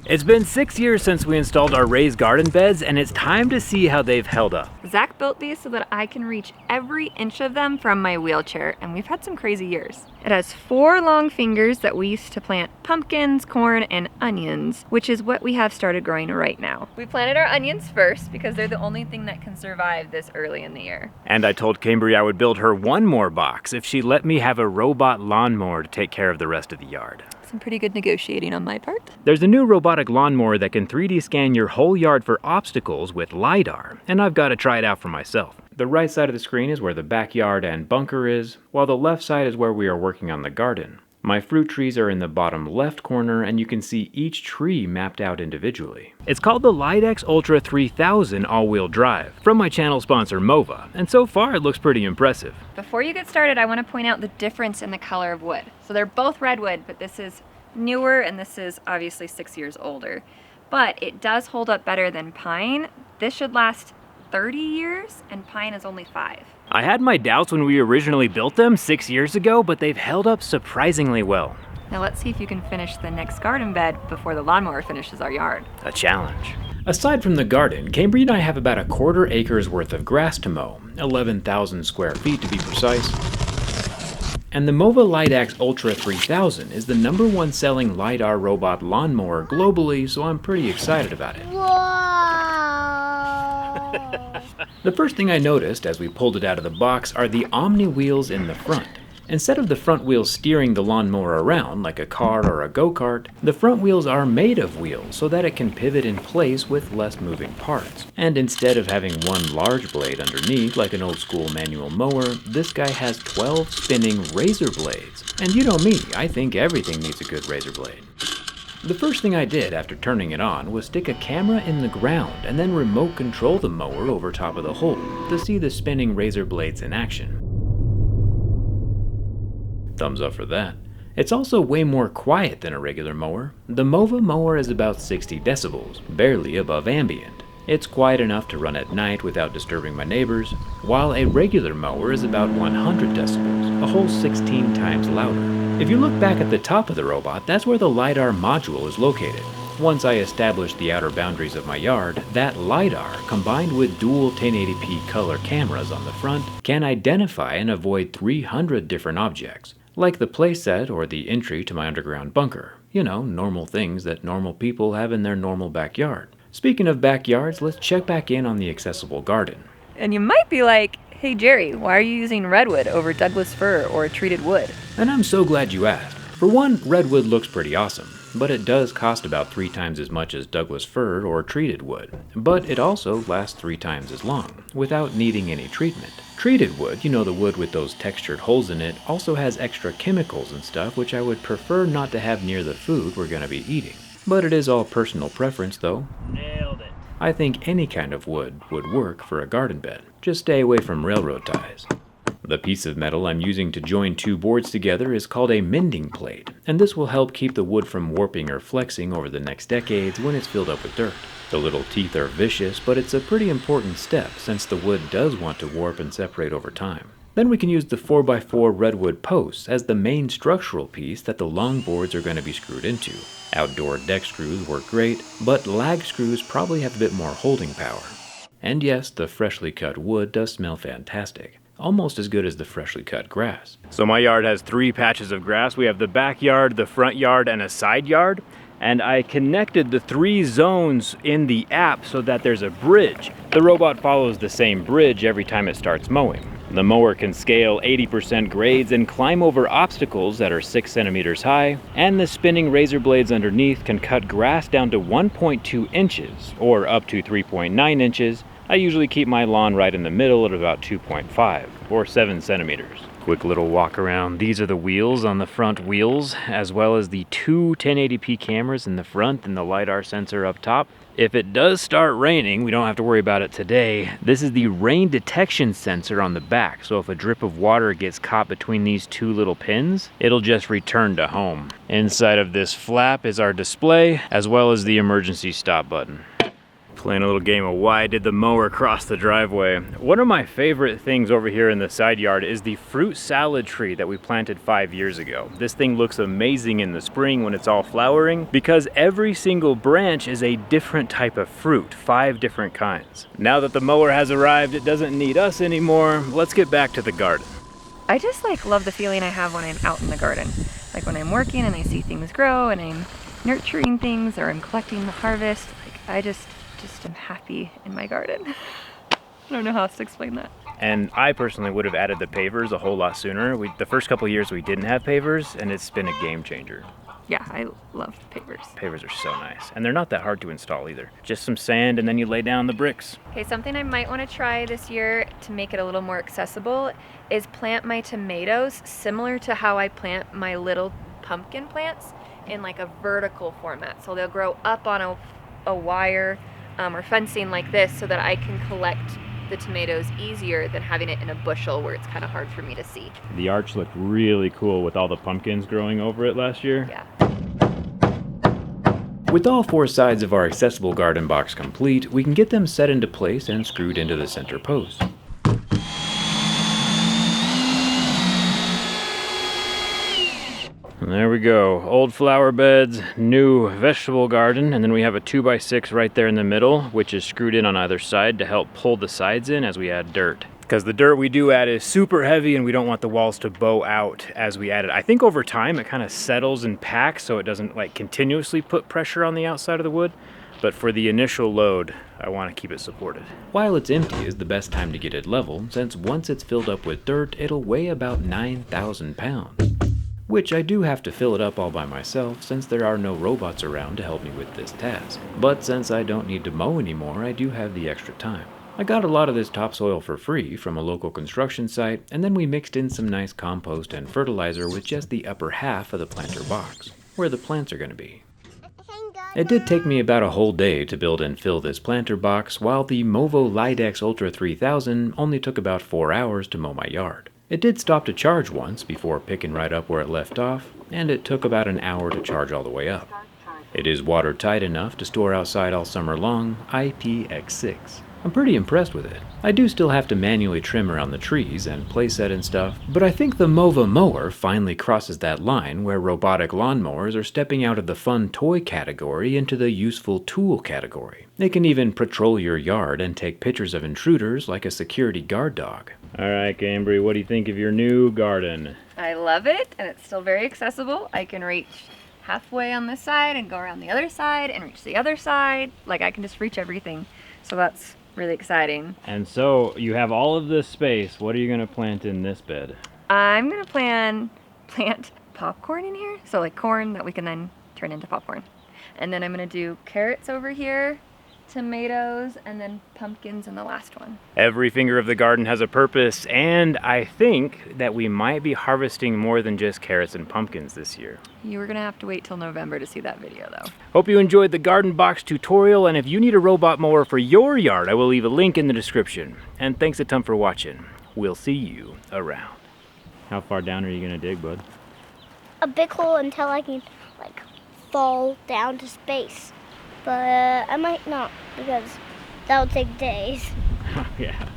It's been 6 years since we installed our raised garden beds, and it's time to see how they've held up. Zach built these so that I can reach every inch of them from my wheelchair, and we've had some crazy years. It has 4 long fingers that we used to plant pumpkins, corn, and onions, which is what we have started growing right now. We planted our onions first because they're the only thing that can survive this early in the year. And I told Cambry I would build her one more box if she let me have a robot lawnmower to take care of the rest of the yard. Some pretty good negotiating on my part. There's a new robotic lawnmower that can 3D scan your whole yard for obstacles with lidar, and I've got to try it out for myself. The right side of the screen is where the backyard and bunker is, while the left side is where we are working on the garden. My fruit trees are in the bottom left corner, and you can see each tree mapped out individually. It's called the Lidax Ultra 3000 all-wheel drive, from my channel sponsor MOVA, and so far it looks pretty impressive. Before you get started, I want to point out the difference in the color of wood. So they're both redwood, but this is newer and this is obviously 6 years older. But it does hold up better than pine. This should last 30 years, and pine is only 5. I had my doubts when we originally built them 6 years ago, but they've held up surprisingly well. Now let's see if you can finish the next garden bed before the lawnmower finishes our yard. A challenge. Aside from the garden, Cambry and I have about a quarter acre's worth of grass to mow, 11,000 square feet to be precise. And the MOVA Lidax Ultra 3000 is the #1 selling lidar robot lawnmower globally, so I'm pretty excited about it. The first thing I noticed as we pulled it out of the box are the Omni wheels in the front. Instead of the front wheels steering the lawnmower around like a car or a go-kart, the front wheels are made of wheels so that it can pivot in place with less moving parts. And instead of having one large blade underneath like an old school manual mower, this guy has 12 spinning razor blades. And you know me, I think everything needs a good razor blade. The first thing I did after turning it on was stick a camera in the ground and then remote control the mower over top of the hole to see the spinning razor blades in action. Thumbs up for that. It's also way more quiet than a regular mower. The MOVA mower is about 60 decibels, barely above ambient. It's quiet enough to run at night without disturbing my neighbors, while a regular mower is about 100 decibels, a whole 16 times louder. If you look back at the top of the robot, that's where the lidar module is located. Once I established the outer boundaries of my yard, that lidar, combined with dual 1080p color cameras on the front, can identify and avoid 300 different objects, like the playset or the entry to my underground bunker. You know, normal things that normal people have in their normal backyard. Speaking of backyards, let's check back in on the accessible garden. And you might be like, hey Jerry, why are you using redwood over Douglas fir or treated wood? And I'm so glad you asked. For one, redwood looks pretty awesome, but it does cost about 3 times as much as Douglas fir or treated wood. But it also lasts 3 times as long, without needing any treatment. Treated wood, you know, the wood with those textured holes in it, also has extra chemicals and stuff which I would prefer not to have near the food we're gonna be eating. But it is all personal preference though. Nailed it. I think any kind of wood would work for a garden bed. Just stay away from railroad ties. The piece of metal I'm using to join 2 boards together is called a mending plate, and this will help keep the wood from warping or flexing over the next decades when it's filled up with dirt. The little teeth are vicious, but it's a pretty important step since the wood does want to warp and separate over time. Then we can use the 4x4 redwood posts as the main structural piece that the long boards are going to be screwed into. Outdoor deck screws work great, but lag screws probably have a bit more holding power. And yes, the freshly cut wood does smell fantastic. Almost as good as the freshly cut grass. So my yard has 3 patches of grass. We have the backyard, the front yard, and a side yard. And I connected the 3 zones in the app so that there's a bridge. The robot follows the same bridge every time it starts mowing. The mower can scale 80% grades and climb over obstacles that are 6 centimeters high, and the spinning razor blades underneath can cut grass down to 1.2 inches, or up to 3.9 inches. I usually keep my lawn right in the middle at about 2.5, or 7 centimeters. Quick little walk around. These are the wheels on the front wheels, as well as the 2 1080p cameras in the front and the lidar sensor up top. If it does start raining, we don't have to worry about it today. This is the rain detection sensor on the back, so if a drip of water gets caught between these 2 little pins, it'll just return to home. Inside of this flap is our display, as well as the emergency stop button. Playing a little game of why did the mower cross the driveway. One of my favorite things over here in the side yard is the fruit salad tree that we planted 5 years ago. This thing looks amazing in the spring when it's all flowering because every single branch is a different type of fruit, 5 different kinds. Now that the mower has arrived, it doesn't need us anymore. Let's get back to the garden. I just like love the feeling I have when I'm out in the garden. Like when I'm working and I see things grow and I'm nurturing things or I'm collecting the harvest. Like I just am happy in my garden. I don't know how else to explain that. And I personally would have added the pavers a whole lot sooner. The first couple of years we didn't have pavers and it's been a game changer. Yeah, I love pavers. Pavers are so nice. And they're not that hard to install either. Just some sand and then you lay down the bricks. Okay, something I might want to try this year to make it a little more accessible is plant my tomatoes similar to how I plant my little pumpkin plants in like a vertical format. So they'll grow up on a wire or fencing like this so that I can collect the tomatoes easier than having it in a bushel where it's kind of hard for me to see. The arch looked really cool with all the pumpkins growing over it last year. Yeah. With all 4 sides of our accessible garden box complete, we can get them set into place and screwed into the center post. And there we go, old flower beds, new vegetable garden, and then we have a 2x6 right there in the middle, which is screwed in on either side to help pull the sides in as we add dirt. Because the dirt we do add is super heavy and we don't want the walls to bow out as we add it. I think over time it kind of settles and packs so it doesn't like continuously put pressure on the outside of the wood. But for the initial load, I want to keep it supported. While it's empty is the best time to get it level, since once it's filled up with dirt, it'll weigh about 9,000 pounds. Which I do have to fill it up all by myself since there are no robots around to help me with this task. But since I don't need to mow anymore, I do have the extra time. I got a lot of this topsoil for free from a local construction site, and then we mixed in some nice compost and fertilizer with just the upper half of the planter box, where the plants are going to be. It did take me about a whole day to build and fill this planter box, while the MOVA Lidax Ultra 3000 only took about 4 hours to mow my yard. It did stop to charge once before picking right up where it left off, and it took about an hour to charge all the way up. It is watertight enough to store outside all summer long, IPX6. I'm pretty impressed with it. I do still have to manually trim around the trees and playset and stuff, but I think the MOVA mower finally crosses that line where robotic lawnmowers are stepping out of the fun toy category into the useful tool category. They can even patrol your yard and take pictures of intruders like a security guard dog. All right, Cambry, what do you think of your new garden? I love it, and it's still very accessible. I can reach halfway on this side and go around the other side and reach the other side. Like I can just reach everything. So that's really exciting. And so you have all of this space. What are you going to plant in this bed? I'm going to plant popcorn in here. So like corn that we can then turn into popcorn. And then I'm going to do carrots over here, tomatoes, and then pumpkins in the last one. Every finger of the garden has a purpose, and I think that we might be harvesting more than just carrots and pumpkins this year. You were gonna have to wait till November to see that video though. Hope you enjoyed the garden box tutorial, and if you need a robot mower for your yard, I will leave a link in the description. And thanks a ton for watching. We'll see you around. How far down are you gonna dig, bud? A big hole until I can like fall down to space. But I might not because that will take days. Yeah.